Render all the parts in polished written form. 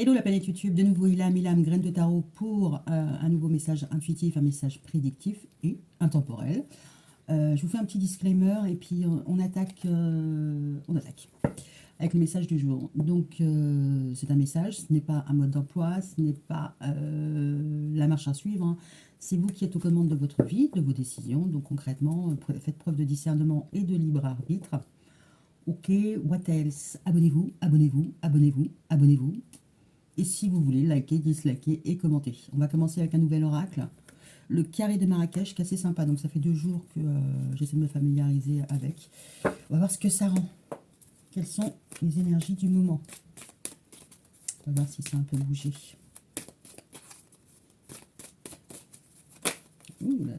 Hello la planète YouTube, de nouveau Ilham, graine de tarot pour un nouveau message intuitif, un message prédictif et intemporel. Je vous fais un petit disclaimer et puis on attaque avec le message du jour. Donc c'est un message, ce n'est pas un mode d'emploi, ce n'est pas la marche à suivre, hein. C'est vous qui êtes aux commandes de votre vie, de vos décisions. Donc concrètement, faites preuve de discernement et de libre arbitre. Ok, what else? Abonnez-vous, abonnez-vous, abonnez-vous, abonnez-vous. Et si vous voulez, likez, dislikez et commentez. On va commencer avec un nouvel oracle. Le carré de Marrakech, qui est assez sympa. Donc ça fait 2 jours que j'essaie de me familiariser avec. On va voir ce que ça rend. Quelles sont les énergies du moment? On va voir si ça a un peu bougé. Ouh là.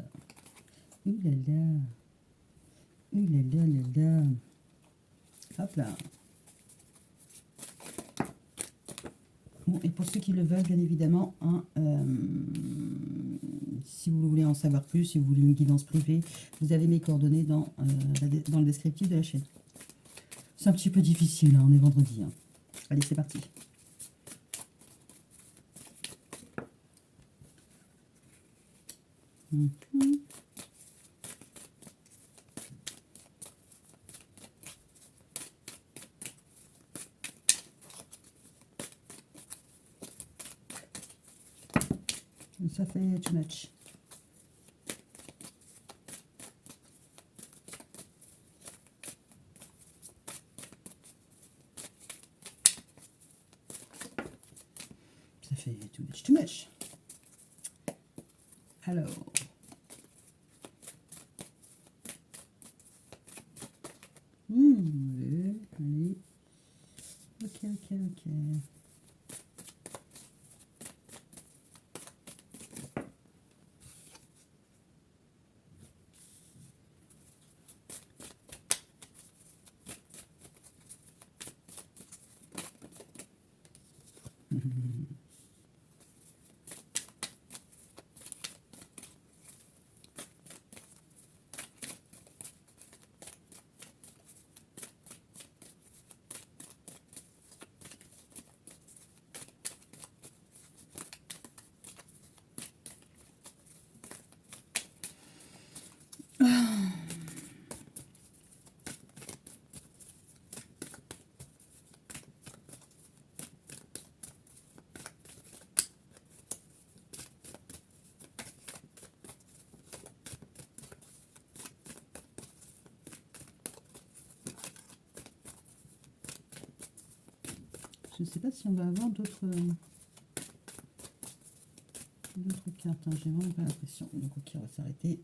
Ouh là là. Ouh là là là là. Hop là. Bon, et pour ceux qui le veulent, bien évidemment, hein, si vous voulez en savoir plus, si vous voulez une guidance privée, vous avez mes coordonnées dans le descriptif de la chaîne. C'est un petit peu difficile, hein, on est vendredi. Hein. Allez, c'est parti. Ça fait too much. Ça fait too much, too much. Alors. Allez. Ok. Je ne sais pas si on va avoir d'autres cartes. Hein. J'ai vraiment pas l'impression. Donc ok, on va s'arrêter.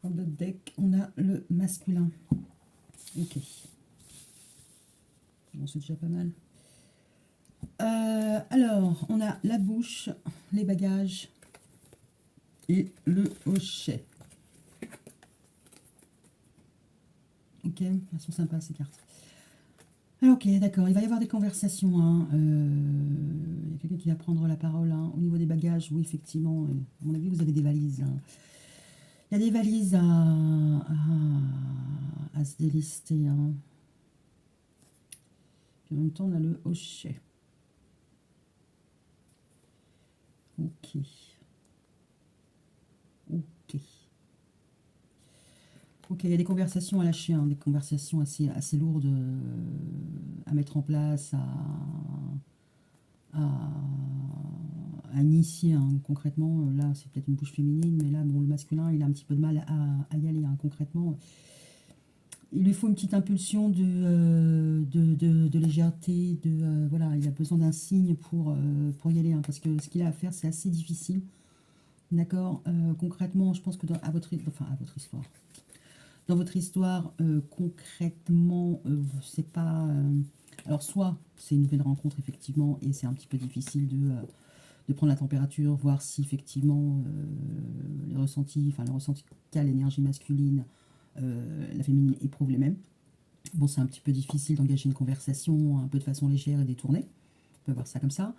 Dans notre deck, on a le masculin. Ok. Bon, c'est déjà pas mal. Alors, on a la bouche, les bagages et le hochet. Ok, elles sont sympas ces cartes. Alors, ok, d'accord, il va y avoir des conversations. Hein. Il y a quelqu'un qui va prendre la parole. Hein. Au niveau des bagages, oui, effectivement, à mon avis, vous avez des valises. Hein. Il y a des valises à se délester. Hein. Puis en même temps, on a le hochet. Ok. Ok, il y a des conversations à lâcher, hein, des conversations assez lourdes à mettre en place, à initier. Hein, concrètement, là, c'est peut-être une bouche féminine, mais là, bon, le masculin, il a un petit peu de mal à y aller. Hein, concrètement, il lui faut une petite impulsion de légèreté, voilà, il a besoin d'un signe pour y aller, hein, parce que ce qu'il a à faire, c'est assez difficile. D'accord. Concrètement, je pense que à votre histoire. Dans votre histoire, concrètement, c'est pas... alors, soit c'est une nouvelle rencontre, effectivement, et c'est un petit peu difficile de prendre la température, voir si, effectivement, le ressenti qu'a l'énergie masculine, la féminine éprouve les mêmes. Bon, c'est un petit peu difficile d'engager une conversation un peu de façon légère et détournée. On peut voir ça comme ça.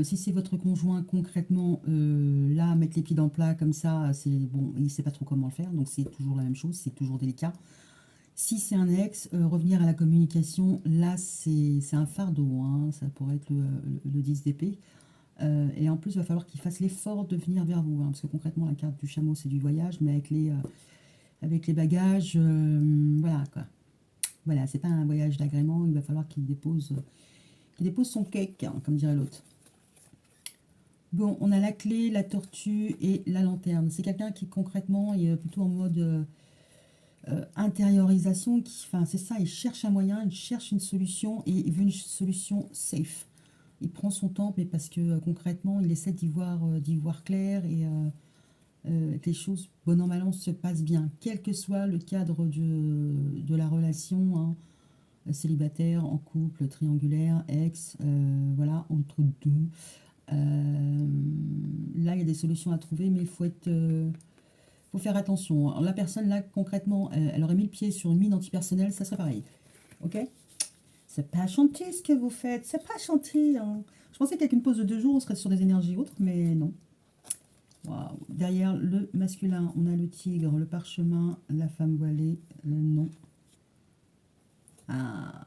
Si c'est votre conjoint, concrètement, là, mettre les pieds dans le plat comme ça, c'est bon, il ne sait pas trop comment le faire, donc c'est toujours la même chose, c'est toujours délicat. Si c'est un ex, revenir à la communication, là, c'est un fardeau, hein. Ça pourrait être le 10 d'épée. Et en plus, il va falloir qu'il fasse l'effort de venir vers vous, hein, parce que concrètement, la carte du chameau, c'est du voyage, mais avec les bagages, voilà, quoi. Voilà, c'est pas un voyage d'agrément, il va falloir qu'il dépose son cake, hein, comme dirait l'autre. Bon, on a la clé, la tortue et la lanterne. C'est quelqu'un qui concrètement est plutôt en mode intériorisation. Enfin, c'est ça, il cherche un moyen, il cherche une solution et il veut une solution safe. Il prend son temps, mais parce que concrètement, il essaie d'y voir clair et que les choses, bon an, mal an, se passent bien. Quel que soit le cadre de la relation, hein, célibataire, en couple, triangulaire, ex, voilà, entre deux. Là, il y a des solutions à trouver, mais il faut faire attention. Alors, la personne, là, concrètement, elle aurait mis le pied sur une mine antipersonnelle, ça serait pareil. Ok? C'est pas gentil ce que vous faites, c'est pas gentil, hein. Je pensais qu'avec une pause de 2 jours, on serait sur des énergies autres, mais non. Waouh. Derrière le masculin, on a le tigre, le parchemin, la femme voilée, le nom. Ah,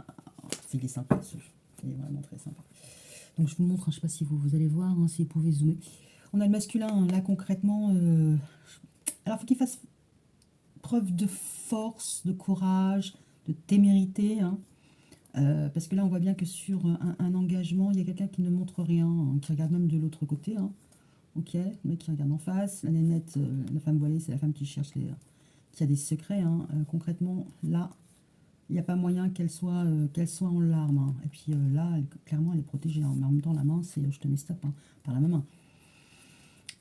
il est sympa ce jeu. Il est vraiment très sympa. Donc je vous montre, hein, je ne sais pas si vous allez voir, hein, si vous pouvez zoomer. On a le masculin, hein, là concrètement. Alors il faut qu'il fasse preuve de force, de courage, de témérité. Hein. Parce que là on voit bien que sur un engagement, il y a quelqu'un qui ne montre rien, hein, qui regarde même de l'autre côté. Hein. Ok, le mec qui regarde en face. La nénette, la femme voilée, c'est la femme qui cherche qui a des secrets. Hein. Concrètement, là, il n'y a pas moyen qu'elle soit en larmes. Hein. Et puis là, clairement, elle est protégée. Hein. Mais en même temps, la main, c'est je te mets stop, hein, par la même main.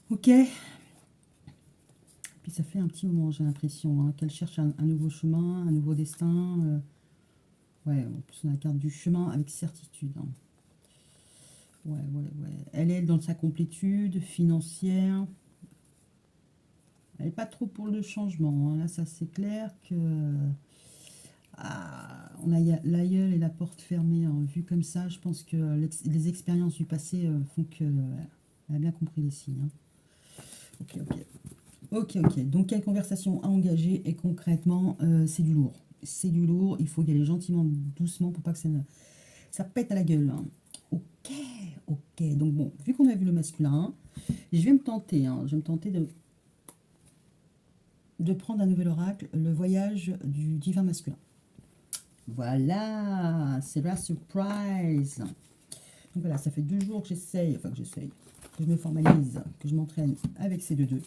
Ok. Et puis ça fait un petit moment, j'ai l'impression, hein, qu'elle cherche un nouveau chemin, un nouveau destin. Ouais, en plus, on a la carte du chemin avec certitude. Hein. Ouais. Elle est dans sa complétude financière. Elle n'est pas trop pour le changement. Hein. Là, ça c'est clair que... on a l'aïeul et la porte fermée. Hein. Vu comme ça, je pense que les expériences du passé font qu'elle a bien compris les signes. Hein. Ok. Donc, quelle conversation à engager et concrètement, c'est du lourd. C'est du lourd. Il faut y aller gentiment, doucement pour pas que ça pète à la gueule. Hein. Ok. Donc, bon, vu qu'on a vu le masculin, je vais me tenter. Hein. Je vais me tenter de prendre un nouvel oracle, le voyage du divin masculin. Voilà, c'est la surprise. Donc voilà, ça fait 2 jours que j'essaye, que je me formalise, que je m'entraîne avec ces deux.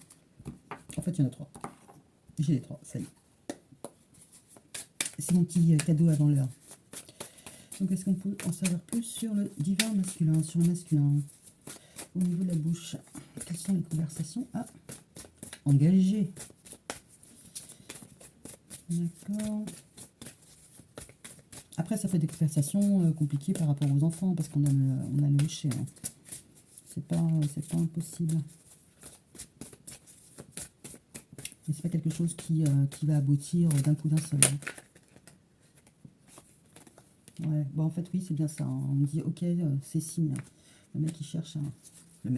En fait, il y en a 3. J'ai les 3, ça y est. C'est mon petit cadeau avant l'heure. Donc, est-ce qu'on peut en savoir plus sur le divin masculin, sur le masculin, au niveau de la bouche? Quelles sont les conversations à engager? D'accord. Après, ça fait des conversations compliquées par rapport aux enfants, parce qu'on a le hocher. Hein. C'est pas impossible. Mais c'est pas quelque chose qui va aboutir d'un coup d'un seul. Hein. Ouais, bon, en fait, oui, c'est bien ça. Hein. On me dit, ok, c'est signe. Le mec, il cherche le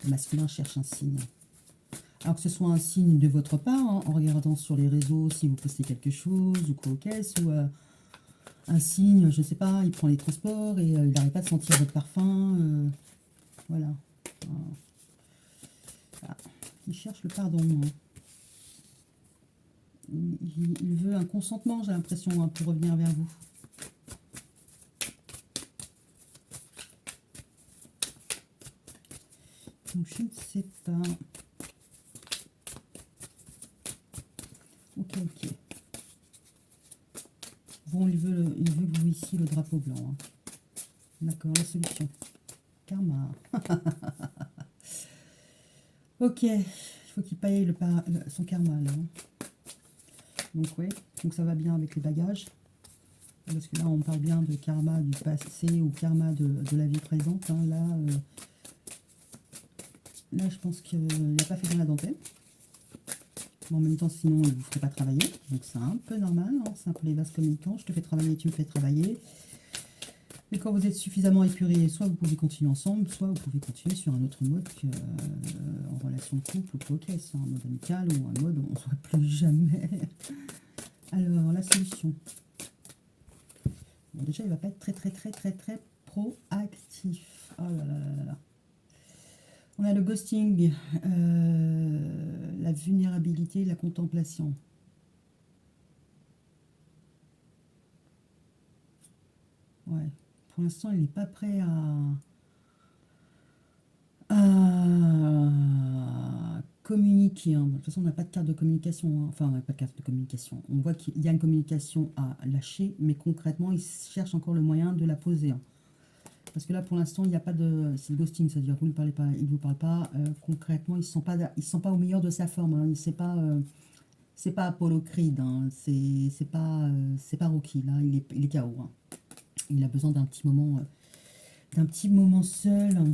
masculin cherche un signe. Alors que ce soit un signe de votre part, hein, en regardant sur les réseaux si vous postez quelque chose ou quoi au caisse, ou un signe, je sais pas, il prend les transports et il n'arrive pas de sentir votre parfum. Voilà. Il cherche le pardon. Hein. Il veut un consentement, j'ai l'impression, hein, pour revenir vers vous. Donc, je ne sais pas. Ok. Bon, il veut que vous hissiez le drapeau blanc. Hein. D'accord, la solution. Karma. Ok, il faut qu'il paye son karma là. Donc oui, donc ça va bien avec les bagages. Parce que là, on parle bien de karma du passé ou karma de la vie présente. Hein. Là, je pense qu'il n'a pas fait dans la dentelle. Mais en même temps, sinon, il ne vous ferait pas travailler. Donc c'est un peu normal. Hein. C'est un peu les vases communicants. Je te fais travailler, tu me fais travailler. Et quand vous êtes suffisamment épuré, soit vous pouvez continuer ensemble, soit vous pouvez continuer sur un autre mode en relation de couple ou quoi, c'est un mode amical ou un mode où on ne se voit plus jamais. Alors, la solution. Bon, déjà, il va pas être très proactif. Oh là là là là. On a le ghosting, la vulnérabilité, la contemplation. Ouais. Pour l'instant, il n'est pas prêt à communiquer, hein. De toute façon, on n'a pas de carte de communication, hein. Enfin, on n'a pas de carte de communication. On voit qu'il y a une communication à lâcher, mais concrètement, il cherche encore le moyen de la poser, hein. Parce que là, pour l'instant, il n'y a pas de... C'est le ghosting, c'est-à-dire que vous ne parlez pas, il ne vous parle pas. Concrètement, il ne se sent pas au meilleur de sa forme, hein. C'est pas Apollo Creed, hein. C'est pas Rocky, là, il est KO, hein. Il a besoin d'un petit moment seul.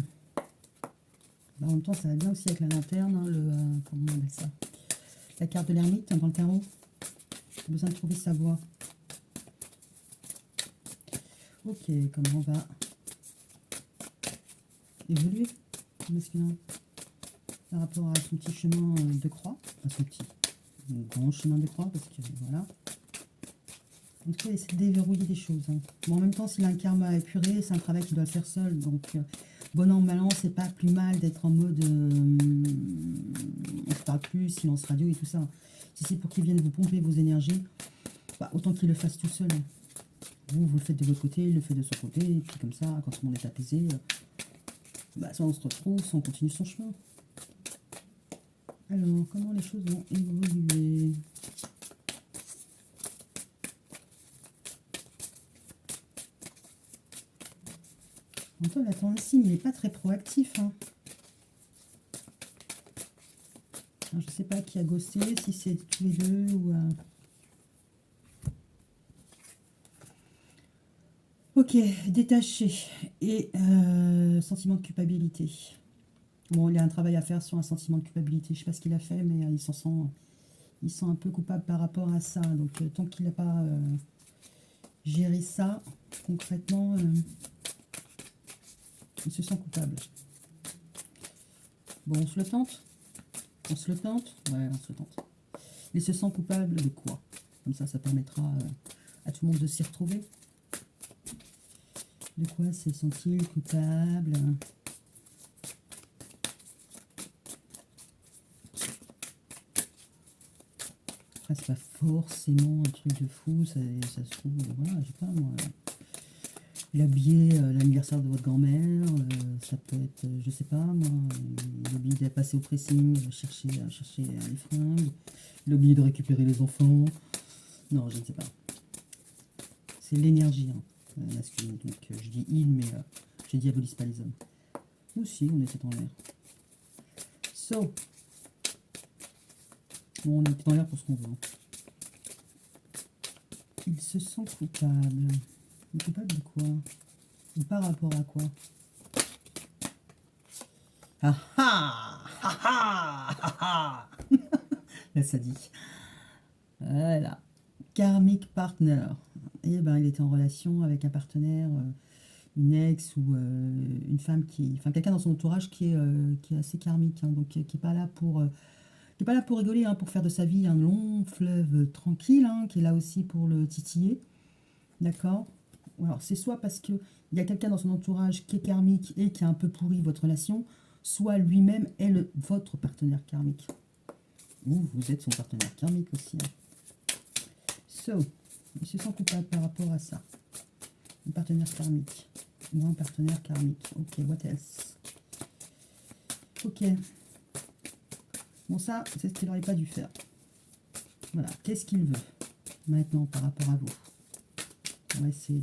Bah, en même temps, ça va bien aussi avec la lanterne, hein, comment on appelle ça, la carte de l'ermite, hein, dans le tarot. J'ai besoin de trouver sa voie. Ok, comment on va évoluer, le masculin, par rapport à son petit chemin de croix, enfin son petit, grand chemin de croix, parce que voilà. En tout cas, il essaie de déverrouiller des choses, hein. Bon, en même temps, s'il a un karma à épurer, c'est un travail qu'il doit faire seul, donc bon an, mal an, c'est pas plus mal d'être en mode on se parle plus, silence radio et tout ça. Si c'est pour qu'il vienne vous pomper vos énergies, bah, autant qu'il le fasse tout seul, hein. Vous le faites de votre côté, il le fait de son côté, et puis comme ça, quand tout le monde est apaisé, bah, soit on se retrouve, soit on continue son chemin. Alors, comment les choses vont évoluer? Antoine attend un signe, il n'est pas très proactif, hein. Alors, je ne sais pas qui a ghosté, si c'est tous les deux ou... Ok, détaché et sentiment de culpabilité. Bon, il y a un travail à faire sur un sentiment de culpabilité. Je ne sais pas ce qu'il a fait, mais il s'en sent un peu coupable par rapport à ça. Donc, tant qu'il n'a pas géré ça, concrètement, il se sent coupable. Bon, on se le tente? On se le tente? Ouais, on se le tente. Il se sent coupable de quoi? Comme ça permettra à tout le monde de s'y retrouver. De quoi se sent-il coupable? Après, c'est pas forcément un truc de fou, ça se trouve, voilà, je sais pas moi. Il a oublié l'anniversaire de votre grand-mère, ça peut être, je sais pas moi, il a oublié de passer au pressing, chercher les fringues, il a oublié de récupérer les enfants. Non, je ne sais pas. C'est l'énergie, hein, masculine. Donc je dis il, mais je diabolise pas les hommes. Nous aussi, on était en l'air. So. Bon, on était en l'air pour ce qu'on veut, hein. Il se sent coupable. Mais coupable de quoi? Ou par rapport à quoi? Ah ah ah ah ah ah. La sadique. Voilà. Karmic partner. Et ben, il était en relation avec un partenaire, une ex ou une femme enfin quelqu'un dans son entourage qui est assez karmique, hein, donc qui est pas là pour rigoler, hein, pour faire de sa vie un long fleuve tranquille, hein, qui est là aussi pour le titiller, d'accord? Alors c'est soit parce que il y a quelqu'un dans son entourage qui est karmique et qui a un peu pourri votre relation, soit lui-même est votre partenaire karmique, ou vous êtes son partenaire karmique aussi, hein. So, il se sent coupable par rapport à ça. Un partenaire karmique. Ou un partenaire karmique. Ok, what else? Ok. Bon, ça, c'est ce qu'il n'aurait pas dû faire. Voilà. Qu'est-ce qu'il veut maintenant par rapport à vous? On va essayer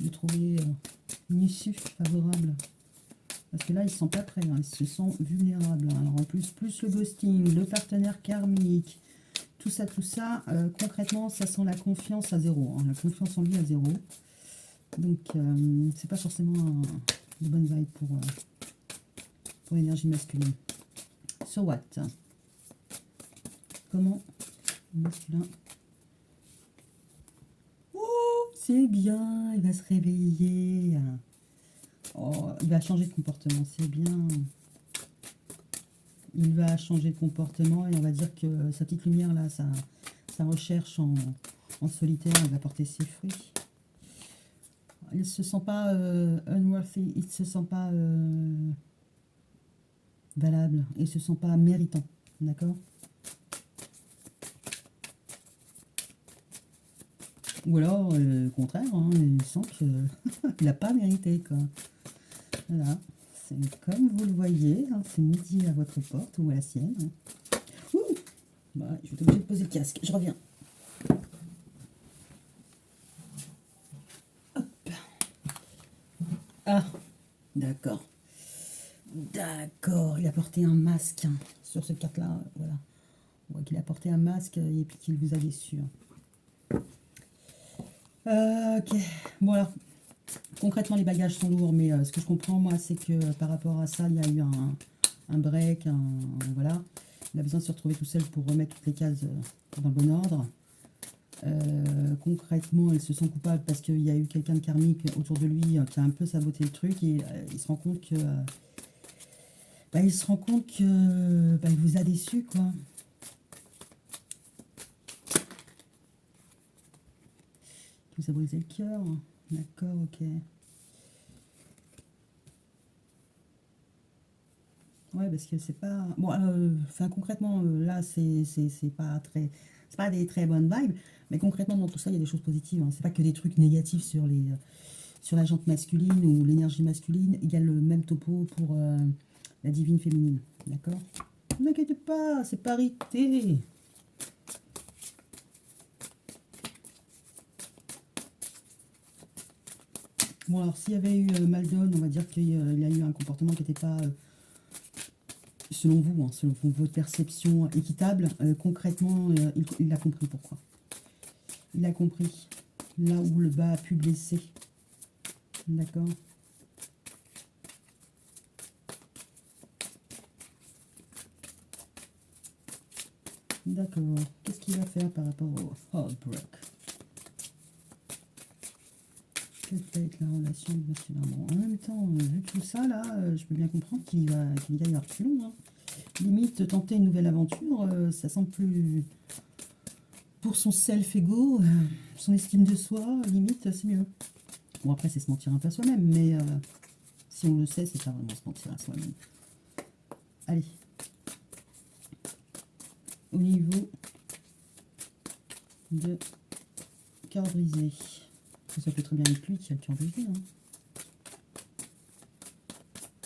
de trouver une issue favorable. Parce que là, ils ne sont pas prêts, hein. Ils se sentent vulnérables, hein. Alors en plus le ghosting, le partenaire karmique, tout ça, concrètement, ça sent la confiance à zéro, hein. La confiance en lui à zéro. Donc, c'est pas forcément de bonne vibe pour l'énergie masculine. So what? Comment le masculin? Oh, c'est bien, il va se réveiller. Oh, il va changer de comportement, c'est bien. il va changer de comportement et on va dire que sa petite lumière là, sa recherche en solitaire, elle va porter ses fruits. Il ne se sent pas unworthy, il ne se sent pas valable, il ne se sent pas méritant, d'accord? Ou alors, au contraire, hein, il sent qu'il n'a pas mérité, quoi. Voilà, c'est comme vous le voyez, hein, c'est midi à votre porte ou à la sienne. Ouh, bah, je vais être obligée de poser le casque, je reviens. Hop. Ah, d'accord. D'accord, il a porté un masque hein, sur cette carte-là, voilà. On voit qu'il a porté un masque et puis qu'il vous a déçu. Ok, bon alors, concrètement les bagages sont lourds, mais ce que je comprends moi, c'est que par rapport à ça, il y a eu un break, voilà. Il a besoin de se retrouver tout seul pour remettre toutes les cases dans le bon ordre. Concrètement, il se sent coupable parce qu'il y a eu quelqu'un de karmique autour de lui qui a un peu saboté le truc et il se rend compte que il vous a déçu quoi. Il vous a brisé le cœur. D'accord, ok. Ouais, parce que c'est pas. Bon, enfin, concrètement, là, c'est pas très. C'est pas des très bonnes vibes, mais concrètement, dans tout ça, il y a des choses positives. Hein. C'est pas que des trucs négatifs sur la jante masculine ou l'énergie masculine. Il y a le même topo pour la divine féminine. D'accord? Ne vous inquiétez pas, c'est parité. Bon, alors, s'il y avait eu Maldon, on va dire qu'il y a eu un comportement qui n'était pas. Selon vous, hein, selon votre perception équitable, concrètement, il a compris pourquoi. Il a compris là où le bas a pu blesser. D'accord? D'accord. Qu'est-ce qu'il va faire par rapport au heartbreak? Quelle va être la relation avec monsieur Lermont? En même temps, vu tout ça, là, je peux bien comprendre qu'il y avoir plus long. Hein. Limite, tenter une nouvelle aventure, ça semble plus... Pour son self-ego, son estime de soi, limite, c'est mieux. Bon, après, c'est se mentir un peu à soi-même, mais si on le sait, c'est pas vraiment se mentir à soi-même. Allez. Au niveau de cœur brisé. Ça peut très bien être lui qui a le cœur brisé. Hein.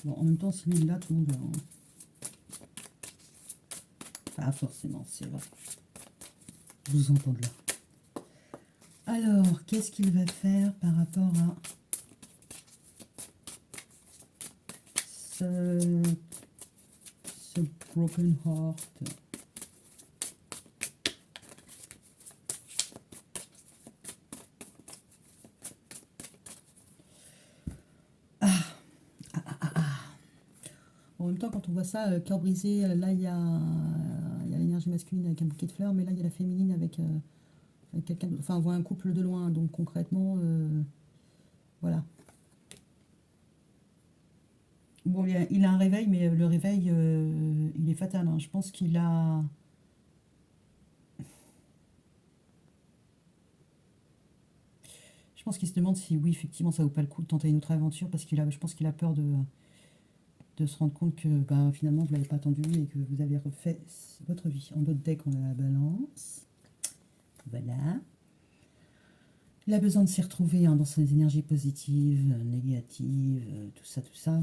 Bon, en même temps, si lui est là, tout le monde va. Hein. Pas forcément, c'est vrai. Vous entendez là. Alors, qu'est-ce qu'il va faire par rapport à ce broken heart? En même temps, quand on voit ça, cœur brisé, là, il y a l'énergie masculine avec un bouquet de fleurs, mais là, il y a la féminine avec quelqu'un d'autre. Enfin, on voit un couple de loin, donc concrètement, voilà. Bon, il a un réveil, mais le réveil, il est fatal. Hein. Je pense qu'il a... Je pense qu'il se demande si, oui, effectivement, ça vaut pas le coup de tenter une autre aventure, parce je pense qu'il a peur de se rendre compte que ben, finalement, vous ne l'avez pas attendu et que vous avez refait votre vie. En d'autres deck, on a la balance. Voilà. Il a besoin de s'y retrouver hein, dans ses énergies positives, négatives, tout ça, tout ça.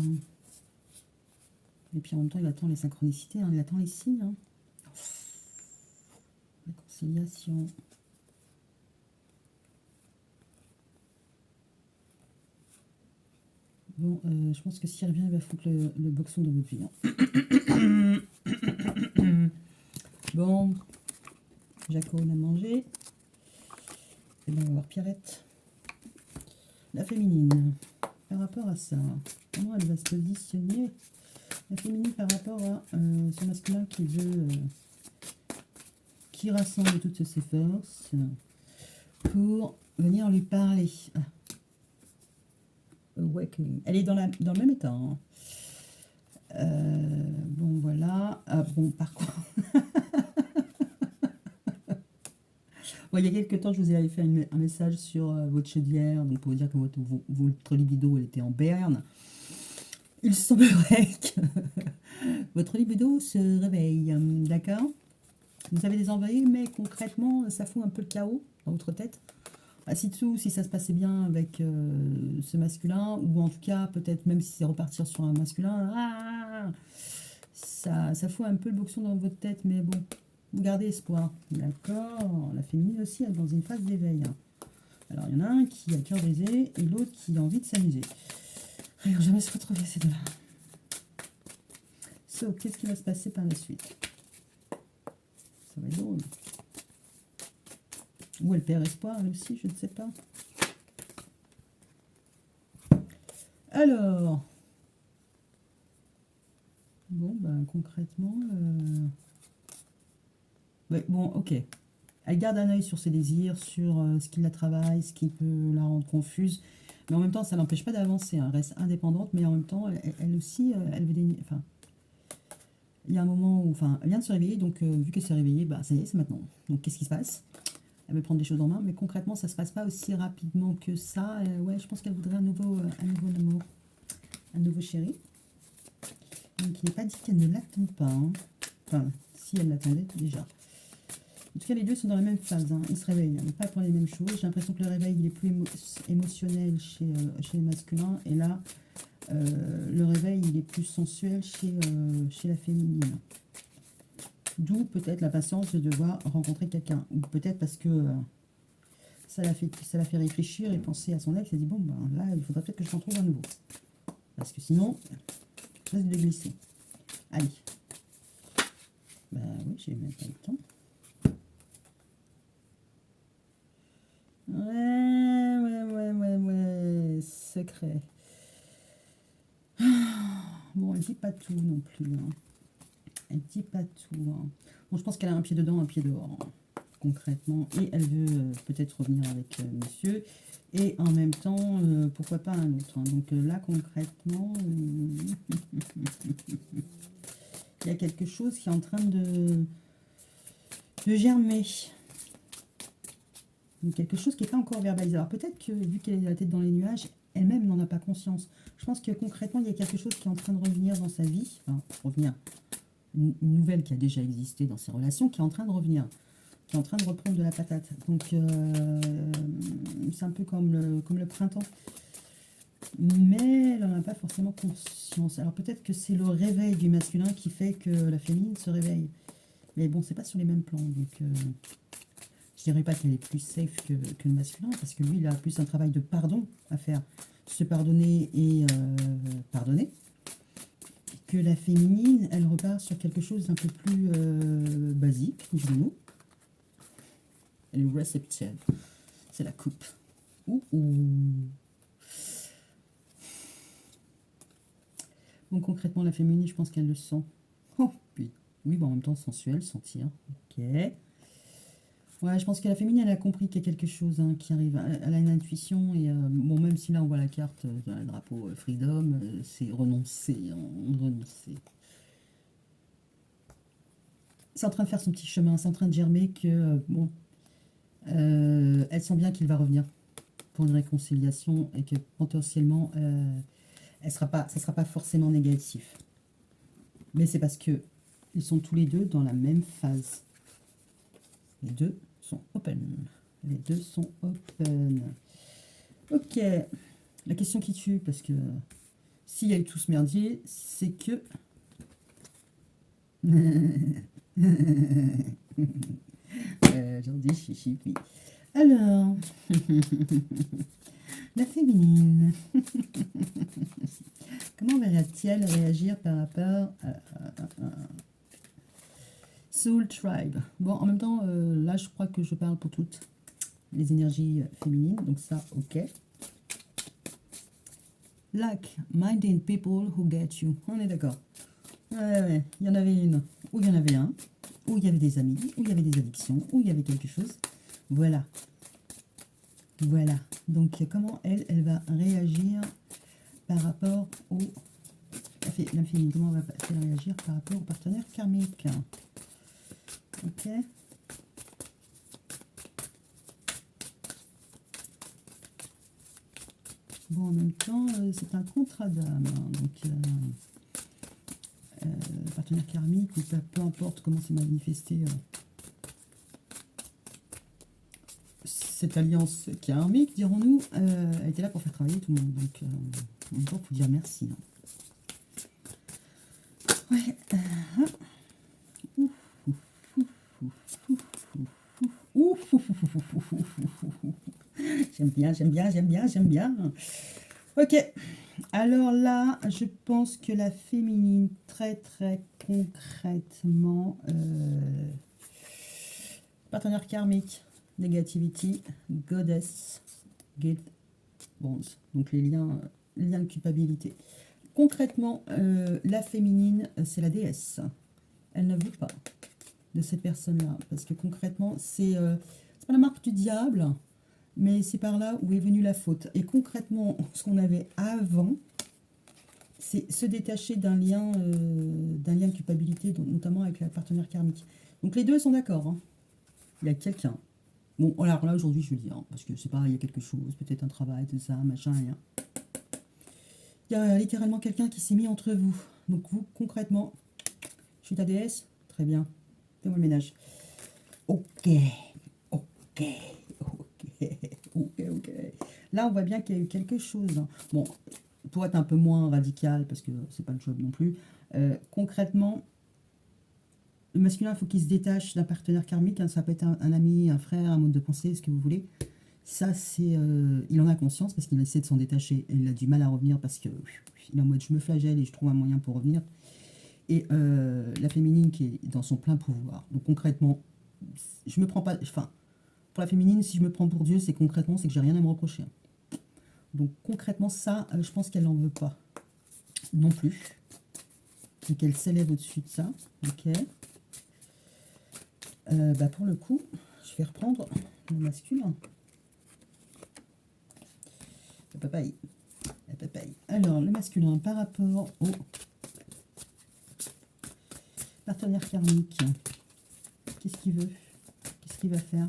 Et puis en même temps, il attend les synchronicités, hein, il attend les signes. Hein. La conciliation. Bon, je pense que s'il revient, il va foutre le boxon de votre vie. Hein. Bon, Jaco, on a mangé. Et bien, on va voir Pierrette. La féminine, par rapport à ça, comment elle va se positionner? La féminine par rapport à son masculin qui veut... qui rassemble toutes ses forces pour venir lui parler. Ah. Awakening. Elle est dans le même état. Hein. Bon, voilà. Ah, bon, par contre, bon, il y a quelques temps, je vous avais fait un message sur votre chaudière, donc pour vous dire que votre libido elle était en berne. Il semblerait que votre libido se réveille, d'accord? Vous avez des envies, mais concrètement, ça fout un peu le chaos dans votre tête. Ah, si tout, si ça se passait bien avec ce masculin, ou en tout cas, peut-être même si c'est repartir sur un masculin, ça fout un peu le boxon dans votre tête, mais bon, vous gardez espoir. D'accord. La féminine aussi, elle est dans une phase d'éveil, hein. Alors, il y en a un qui a le cœur brisé et l'autre qui a envie de s'amuser. Regarde, jamais se retrouver ces deux-là. So, qu'est-ce qui va se passer par la suite? Ça va être drôle. Ou elle perd espoir, elle aussi, je ne sais pas. Alors, bon, ben, concrètement, ouais, bon, ok. Elle garde un œil sur ses désirs, sur ce qui la travaille, ce qui peut la rendre confuse. Mais en même temps, ça n'empêche pas d'avancer, hein. Elle reste indépendante, mais en même temps, elle aussi, elle veut des... Enfin, il y a un moment où... Enfin, elle vient de se réveiller, donc vu qu'elle s'est réveillée, bah, ça y est, c'est maintenant. Donc, qu'est-ce qui se passe? Elle veut prendre des choses en main, mais concrètement, ça ne se passe pas aussi rapidement que ça. Ouais, je pense qu'elle voudrait un nouveau amour, un nouveau chéri. Donc, il n'est pas dit qu'elle ne l'attend pas, hein. Enfin, si elle l'attendait déjà. En tout cas, les deux sont dans la même phase, hein. Ils se réveillent, hein, mais pas pour les mêmes choses. J'ai l'impression que le réveil, il est plus émotionnel chez les masculins. Et là, le réveil, il est plus sensuel chez la féminine. D'où peut-être la patience de devoir rencontrer quelqu'un. Ou peut-être parce que ça l'a fait réfléchir et penser à son ex. Elle dit, bon, ben là, il faudra peut-être que je m'en trouve un nouveau. Parce que sinon, je risque de glisser. Allez. Bah oui, j'ai même pas le temps. Ouais. Secret. Bon, elle dit pas tout non plus, hein. Elle dit pas tout, hein. Bon, je pense qu'elle a un pied dedans, un pied dehors, hein, concrètement. Et elle veut peut-être revenir avec monsieur. Et en même temps, pourquoi pas un autre, hein. Donc là, concrètement, il y a quelque chose qui est en train de germer. Quelque chose qui n'est pas encore verbalisé. Alors peut-être que, vu qu'elle est la tête dans les nuages, elle-même n'en a pas conscience. Je pense que concrètement, il y a quelque chose qui est en train de revenir dans sa vie. Enfin, revenir. Une nouvelle qui a déjà existé dans ses relations, qui est en train de revenir. Qui est en train de reprendre de la patate. Donc, c'est un peu comme le printemps. Mais elle n'en a pas forcément conscience. Alors peut-être que c'est le réveil du masculin qui fait que la féminine se réveille. Mais bon, c'est pas sur les mêmes plans. Donc, je dirais pas qu'elle est plus safe que le masculin, parce que lui, il a plus un travail de pardon à faire. Se pardonner et pardonner. Que la féminine, elle repart sur quelque chose d'un peu plus basique, disons-nous. Elle est réceptive. C'est la coupe. Ouh. Bon, concrètement, la féminine, je pense qu'elle le sent. Oh, puis, oui, bon, en même temps, sensuel, sentir. Ok. Ouais, je pense que la féminine, elle a compris qu'il y a quelque chose, hein, qui arrive. Elle a une intuition. Et bon, même si là, on voit la carte dans le drapeau Freedom, c'est renoncer. Renoncer. C'est en train de faire son petit chemin. C'est en train de germer que, bon, elle sent bien qu'il va revenir pour une réconciliation et que potentiellement, ça sera pas forcément négatif. Mais c'est parce que ils sont tous les deux dans la même phase. Les deux sont open. Les deux sont open. Ok. La question qui tue, parce que s'il y a eu tout ce merdier, c'est que... J'en dis chichi, puis. Alors... La féminine. Comment verra-t-elle réagir par rapport à Soul Tribe? Bon, en même temps, là, je crois que je parle pour toutes les énergies féminines. Donc ça, ok. Like-minded people who get you. On est d'accord. Ouais. Il y en avait une, ou il y en avait un, où il y avait des amis, où il y avait des addictions, où il y avait quelque chose. Voilà. Voilà. Donc, comment elle va réagir par rapport au... l'âme féminine, comment va-t-elle réagir par rapport au partenaire karmique? Ok. Bon, en même temps, c'est un contrat d'âme. Hein, donc, partenaire karmique, ou peu importe comment c'est manifesté. Cette alliance karmique, dirons-nous, elle était là pour faire travailler tout le monde. Donc, en même temps, il faut dire merci. Hein. Ouais. J'aime bien, j'aime bien, j'aime bien, j'aime bien. Ok. Alors là, je pense que la féminine, très très concrètement, partenaire karmique, negativity, goddess, guilt, bronze. Donc les liens de culpabilité. Concrètement, la féminine, c'est la déesse. Elle ne veut pas de cette personne-là. Parce que concrètement, c'est pas la marque du diable, mais c'est par là où est venue la faute. Et concrètement, ce qu'on avait avant, c'est se détacher d'un lien de culpabilité, notamment avec la partenaire karmique. Donc les deux sont d'accord. Hein. Il y a quelqu'un. Bon, alors là, aujourd'hui, je le dis, hein, parce que c'est pas, il y a quelque chose, peut-être un travail, tout ça, machin, rien. Il y a littéralement quelqu'un qui s'est mis entre vous. Donc vous, concrètement, je suis ta déesse, très bien, fais-moi le ménage. Ok, ok, ok, ok, ok. Là, on voit bien qu'il y a eu quelque chose. Hein. Bon, pour être un peu moins radical, parce que c'est pas le job non plus, concrètement, le masculin, il faut qu'il se détache d'un partenaire karmique. Hein, ça peut être un ami, un frère, un mode de pensée, ce que vous voulez. Ça, c'est, il en a conscience parce qu'il essaie de s'en détacher. Et il a du mal à revenir parce que il est en mode je me flagelle et je trouve un moyen pour revenir. Et la féminine qui est dans son plein pouvoir. Donc concrètement, je me prends pas. Enfin, pour la féminine, si je me prends pour Dieu, c'est concrètement, c'est que j'ai rien à me reprocher. Donc concrètement, ça, je pense qu'elle n'en veut pas non plus. Et qu'elle s'élève au-dessus de ça. Ok. Bah pour le coup, je vais reprendre le masculin. La papaye. La papaye. Alors, le masculin par rapport au partenaire karmique. Qu'est-ce qu'il veut? Qu'est-ce qu'il va faire?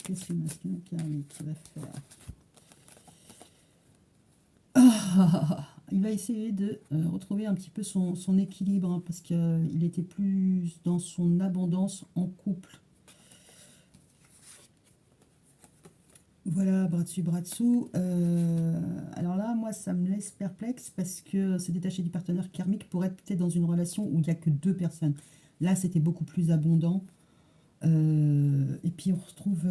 Qu'est-ce que le masculin karmique va faire? Il va essayer de retrouver un petit peu son équilibre, hein, parce qu'il était plus dans son abondance en couple. Voilà, bras dessus, bras dessous. Alors là, moi, ça me laisse perplexe parce que se détacher du partenaire karmique pour être peut-être dans une relation où il n'y a que deux personnes. Là, c'était beaucoup plus abondant. Et puis, on retrouve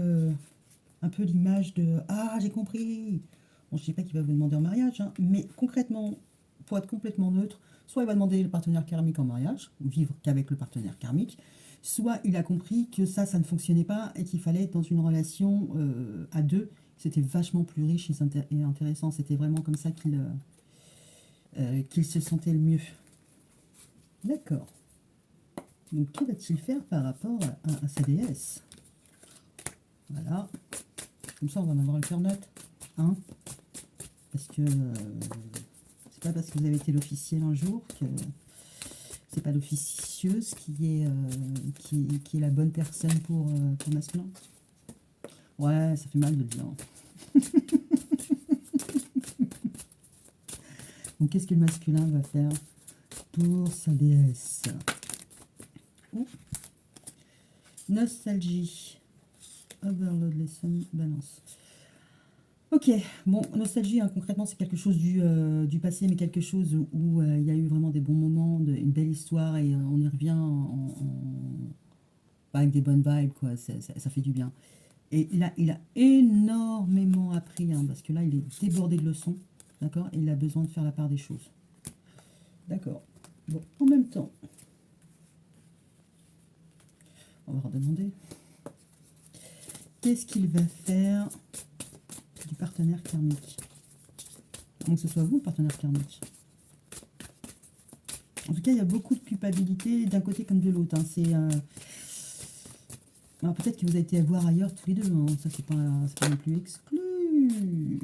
un peu l'image de « Ah, j'ai compris !» Bon, je ne dis pas qu'il va vous demander en mariage, hein, mais concrètement, pour être complètement neutre, soit il va demander le partenaire karmique en mariage, ou vivre qu'avec le partenaire karmique, soit il a compris que ça ne fonctionnait pas et qu'il fallait être dans une relation à deux. C'était vachement plus riche et intéressant. C'était vraiment comme ça qu'il se sentait le mieux. D'accord. Donc, que va-t-il faire par rapport à sa déesse? Voilà. Comme ça, on va en avoir le cœur net. Hein, parce que c'est pas parce que vous avez été l'officiel un jour que c'est pas l'officieuse qui est la bonne personne pour masculin. Ouais, ça fait mal de le dire. Donc, qu'est-ce que le masculin va faire pour sa déesse? Nostalgie. Overload lesson, balance. Ok, bon, nostalgie, hein, concrètement, c'est quelque chose du passé, mais quelque chose où il y a eu vraiment des bons moments, une belle histoire, et on y revient avec des bonnes vibes, quoi, ça fait du bien. Et il a énormément appris, hein, parce que là, il est débordé de leçons, d'accord, et il a besoin de faire la part des choses. D'accord. Bon, en même temps, on va redemander, qu'est-ce qu'il va faire du partenaire karmique? Donc que ce soit vous le partenaire karmique. En tout cas, il y a beaucoup de culpabilité d'un côté comme de l'autre. Hein. Alors peut-être que vous avez été voir ailleurs tous les deux, hein. Ça c'est pas non plus exclu.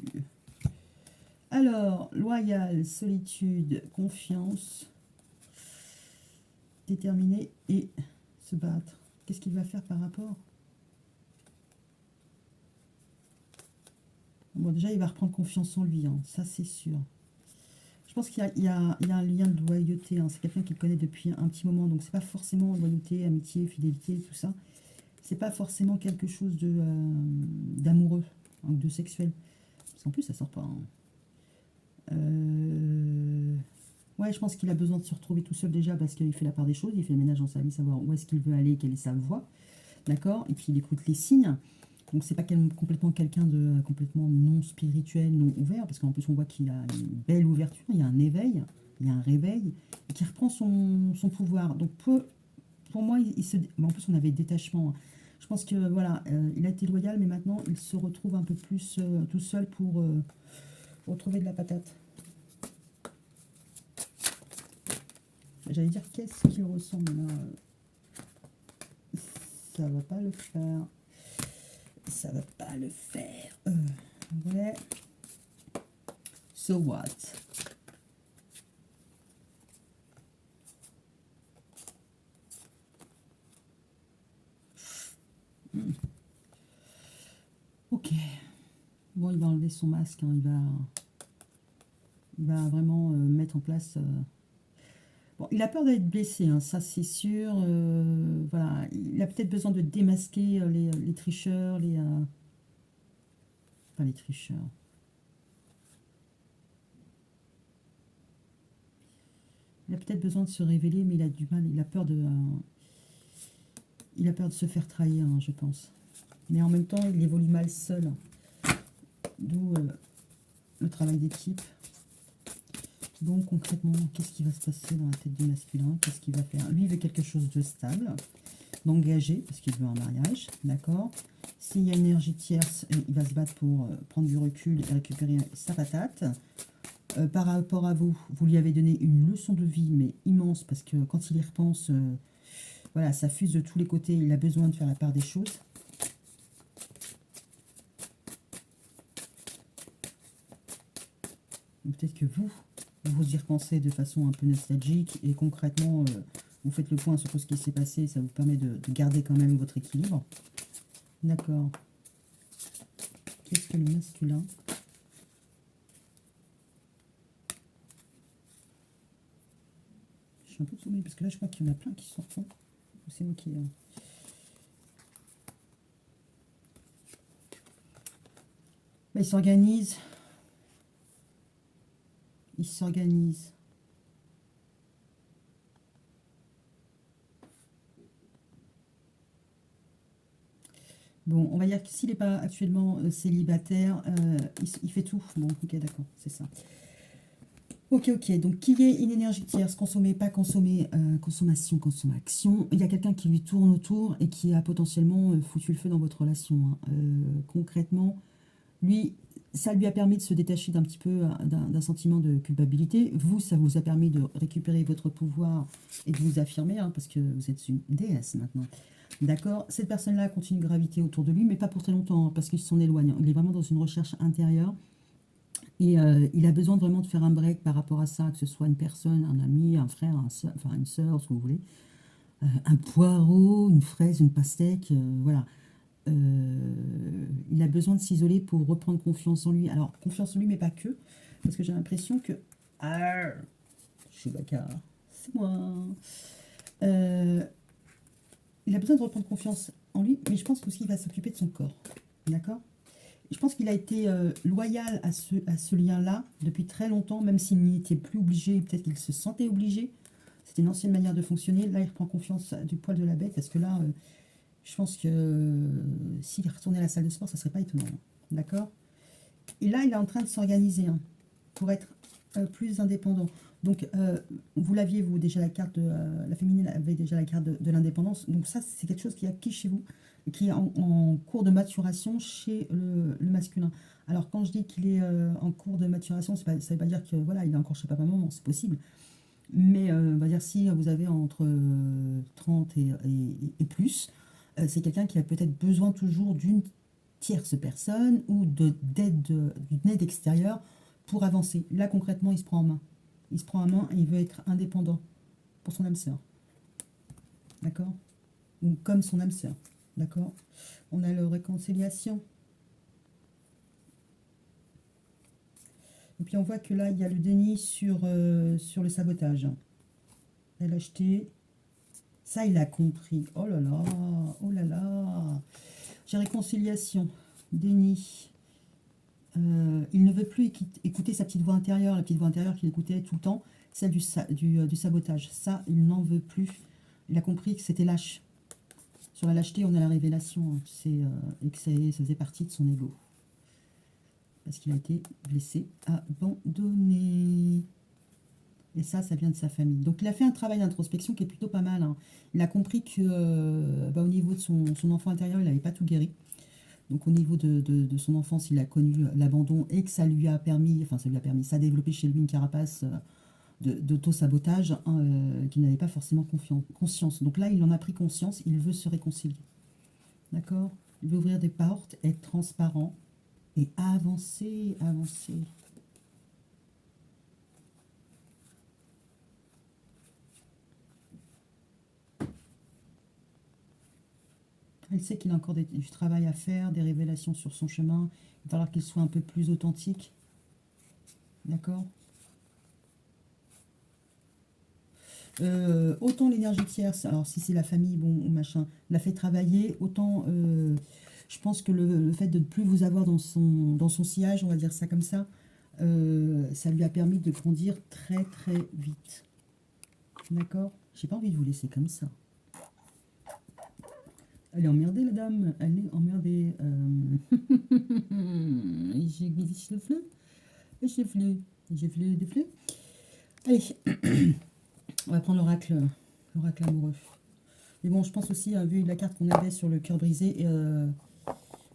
Alors, loyal, solitude, confiance, déterminé et se battre. Qu'est-ce qu'il va faire par rapport? Bon, déjà, il va reprendre confiance en lui, hein, ça c'est sûr. Je pense qu'il y a un lien de loyauté, hein. C'est quelqu'un qu'il connaît depuis un petit moment, donc c'est pas forcément loyauté, amitié, fidélité, tout ça. C'est pas forcément quelque chose de d'amoureux, hein, ou de sexuel. Parce qu'en plus, ça sort pas, hein. Ouais, je pense qu'il a besoin de se retrouver tout seul déjà parce qu'il fait la part des choses, il fait le ménage dans sa vie, savoir où est-ce qu'il veut aller, quelle est sa voie, d'accord? Et puis il écoute les signes. Donc c'est pas complètement quelqu'un de complètement non spirituel, non ouvert, parce qu'en plus on voit qu'il a une belle ouverture, il y a un éveil, il y a un réveil, et qui reprend son pouvoir. Donc pour moi, en plus on avait détachement. Je pense que voilà, il a été loyal, mais maintenant il se retrouve un peu plus tout seul pour retrouver de la patate. J'allais dire qu'est-ce qu'il ressent, mais là, ça va pas le faire. Ça va pas le faire. Ouais. So what? Ok. Bon, il va enlever son masque, hein. Il va vraiment mettre en place. Bon, il a peur d'être blessé, hein, ça c'est sûr. Voilà, il a peut-être besoin de démasquer les tricheurs, enfin les tricheurs. Il a peut-être besoin de se révéler, mais il a du mal. Il a peur de se faire trahir, hein, je pense. Mais en même temps, il évolue mal seul. D'où le travail d'équipe. Donc concrètement, qu'est-ce qui va se passer dans la tête du masculin? Qu'est-ce qu'il va faire? Lui, il veut quelque chose de stable, d'engagé, parce qu'il veut un mariage, d'accord? S'il y a une énergie tierce, il va se battre pour prendre du recul et récupérer sa patate. Par rapport à vous, vous lui avez donné une leçon de vie, mais immense, parce que quand il y repense, voilà, ça fuse de tous les côtés, il a besoin de faire la part des choses. Peut-être que vous y repensez de façon un peu nostalgique et concrètement, vous faites le point sur tout ce qui s'est passé, ça vous permet de garder quand même votre équilibre. D'accord. Qu'est-ce que le masculin? Je suis un peu tombée parce que là je crois qu'il y en a plein qui sortent. Ou c'est moi qui... Bah, il s'organise. Il s'organise. Bon, on va dire que s'il n'est pas actuellement célibataire, il fait tout. Bon, ok, d'accord, c'est ça. Ok, ok, donc qu'il y ait une énergie tierce, consommer, pas consommer, consommation, consommation, il y a quelqu'un qui lui tourne autour et qui a potentiellement foutu le feu dans votre relation, hein. Concrètement, lui, ça lui a permis de se détacher d'un petit peu d'un sentiment de culpabilité. Vous, ça vous a permis de récupérer votre pouvoir et de vous affirmer, hein, parce que vous êtes une déesse maintenant. D'accord? Cette personne-là continue de graviter autour de lui, mais pas pour très longtemps, hein, parce qu'il s'en éloigne. Il est vraiment dans une recherche intérieure. Et il a besoin vraiment de faire un break par rapport à ça, que ce soit une personne, un ami, un frère, enfin une sœur, ce que vous voulez. Un poireau, une fraise, une pastèque, voilà. Il a besoin de s'isoler pour reprendre confiance en lui. Alors, confiance en lui, mais pas que. Parce que j'ai l'impression que... Ah, Chewbacca, c'est moi. Euh, il a besoin de reprendre confiance en lui, mais je pense aussi qu'il va s'occuper de son corps. D'accord? Je pense qu'il a été loyal à ce lien-là depuis très longtemps, même s'il n'y était plus obligé, peut-être qu'il se sentait obligé. C'était une ancienne manière de fonctionner. Là, il reprend confiance du poil de la bête, parce que là, je pense que s'il retournait à la salle de sport, ça serait pas étonnant. D'accord? Et là, il est en train de s'organiser, hein, pour être plus indépendant. Donc, vous l'aviez, vous, déjà la carte de... la féminine avait déjà la carte de l'indépendance. Donc ça, c'est quelque chose qui est acquis chez vous, et qui est en cours de maturation chez le masculin. Alors, quand je dis qu'il est en cours de maturation, ça ne veut pas dire que voilà, il est encore chez papa-maman, c'est possible. Mais on va dire si vous avez entre 30 et plus, c'est quelqu'un qui a peut-être besoin toujours d'une tierce personne ou d'une aide extérieure pour avancer. Là, concrètement, il se prend en main. Il se prend en main et il veut être indépendant pour son âme sœur. D'accord? Ou comme son âme sœur. D'accord? On a la réconciliation. Et puis on voit que là, il y a le déni sur le sabotage. Elle a acheté. Ça, il a compris. Oh là là, oh là là. J'ai réconciliation, déni. Il ne veut plus écouter sa petite voix intérieure, la petite voix intérieure qu'il écoutait tout le temps, celle du sabotage. Ça, il n'en veut plus. Il a compris que c'était lâche. Sur la lâcheté, on a la révélation, hein, et que ça faisait partie de son ego. Parce qu'il a été blessé, abandonné. Et ça vient de sa famille. Donc il a fait un travail d'introspection qui est plutôt pas mal, hein. Il a compris que au niveau de son enfant intérieur, il n'avait pas tout guéri. Donc au niveau de son enfance, il a connu l'abandon et que ça lui a permis, ça a développé chez lui une carapace d'auto-sabotage, hein, qu'il n'avait pas forcément conscience. Donc là, il en a pris conscience, il veut se réconcilier. D'accord? Il veut ouvrir des portes, être transparent et avancer, avancer. Il sait qu'il a encore du travail à faire, des révélations sur son chemin. Il va falloir qu'il soit un peu plus authentique. D'accord? Autant l'énergie tierce, alors si c'est la famille, bon, ou machin, l'a fait travailler, autant je pense que le fait de ne plus vous avoir dans son sillage, on va dire ça comme ça lui a permis de grandir très très vite. D'accord? J'ai pas envie de vous laisser comme ça. Elle est emmerdée, la dame. Elle est emmerdée. J'ai glissé le fleu. J'ai fleu de fleu. Allez, on va prendre l'oracle amoureux. Mais bon, je pense aussi, vu la carte qu'on avait sur le cœur brisé,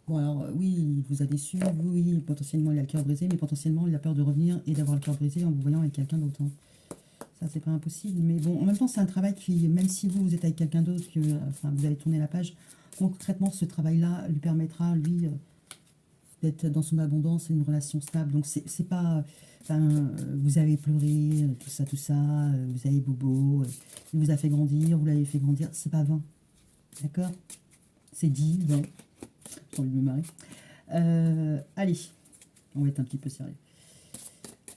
bon alors oui, il vous a déçu, oui, potentiellement il a le cœur brisé, mais potentiellement il a peur de revenir et d'avoir le cœur brisé en vous voyant avec quelqu'un d'autre, hein. Ça, c'est pas impossible. Mais bon, en même temps, c'est un travail qui, même si vous êtes avec quelqu'un d'autre, que vous allez tourner la page, concrètement, ce travail-là lui permettra, lui, d'être dans son abondance et une relation stable. Donc, c'est pas... vous avez pleuré, tout ça, vous avez bobo, il vous a fait grandir, vous l'avez fait grandir, c'est pas vain. D'accord? C'est dit, bon, j'ai envie de me marrer. Allez, on va être un petit peu sérieux.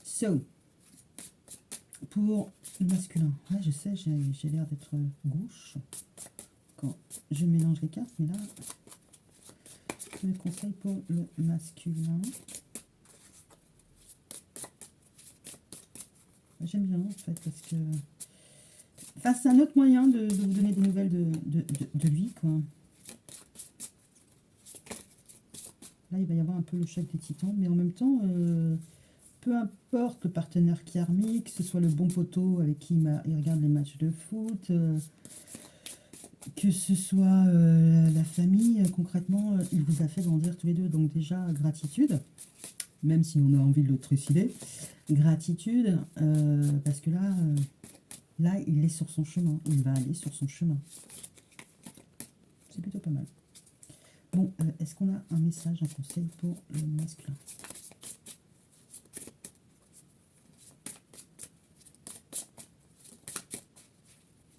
So, pour le masculin, ouais, je sais, j'ai l'air d'être gauche quand je mélange les cartes, mais là, je me conseille pour le masculin. J'aime bien en fait, parce que c'est un autre moyen de vous donner des nouvelles de lui, quoi. Là, il va y avoir un peu le choc des titans, mais en même temps, peu importe le partenaire karmique, que ce soit le bon poteau avec qui il regarde les matchs de foot, que ce soit la famille, concrètement, il vous a fait grandir tous les deux. Donc déjà, gratitude, même si on a envie de le trucider. Gratitude, parce que là, il est sur son chemin. Il va aller sur son chemin. C'est plutôt pas mal. Bon, est-ce qu'on a un message, un conseil pour le masculin?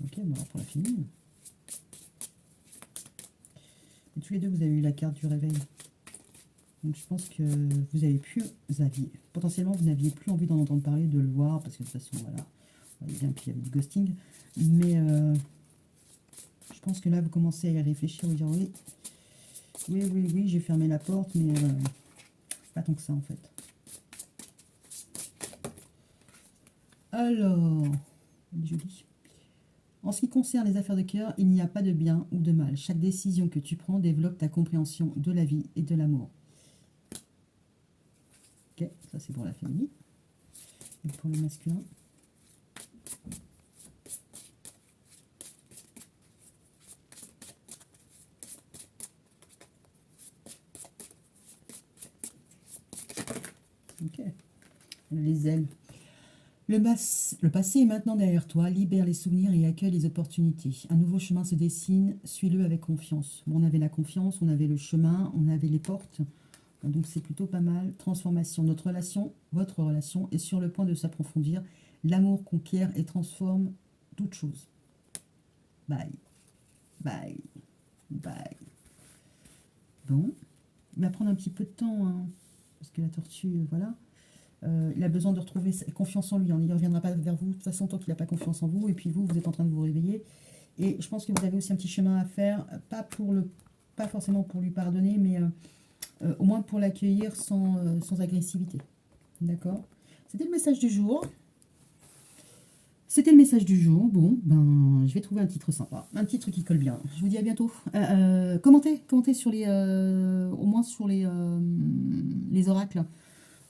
Ok, bon, alors pour la féminine. Et tous les deux, vous avez eu la carte du réveil. Donc je pense que potentiellement, vous n'aviez plus envie d'en entendre parler, de le voir, parce que de toute façon, voilà, on voyait bien qu'il y avait du ghosting. Mais je pense que là, vous commencez à y réfléchir, vous dire oui, j'ai fermé la porte, mais pas tant que ça, en fait. Alors, joli. En ce qui concerne les affaires de cœur, il n'y a pas de bien ou de mal. Chaque décision que tu prends développe ta compréhension de la vie et de l'amour. Ok, ça c'est pour la féminine. Et pour le masculin. Ok. Les ailes. Le passé est maintenant derrière toi, libère les souvenirs et accueille les opportunités. Un nouveau chemin se dessine, suis-le avec confiance. Bon, on avait la confiance, on avait le chemin, on avait les portes, donc c'est plutôt pas mal. Transformation, notre relation, votre relation est sur le point de s'approfondir. L'amour conquiert et transforme toute chose. Bye, bye, bye. Bon, il va prendre un petit peu de temps, hein, parce que la tortue, voilà. Il a besoin de retrouver confiance en lui. Il ne reviendra pas vers vous de toute façon tant qu'il n'a pas confiance en vous. Et puis vous, vous êtes en train de vous réveiller. Et je pense que vous avez aussi un petit chemin à faire, pas forcément pour lui pardonner, mais au moins pour l'accueillir sans agressivité. D'accord? C'était le message du jour. C'était le message du jour. Bon, ben, je vais trouver un titre sympa, un titre qui colle bien. Je vous dis à bientôt. Commentez sur au moins sur les oracles.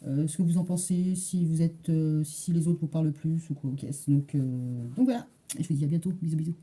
Ce que vous en pensez, si vous êtes, si les autres vous parlent plus ou quoi, ok. Donc voilà, je vous dis à bientôt, bisous bisous.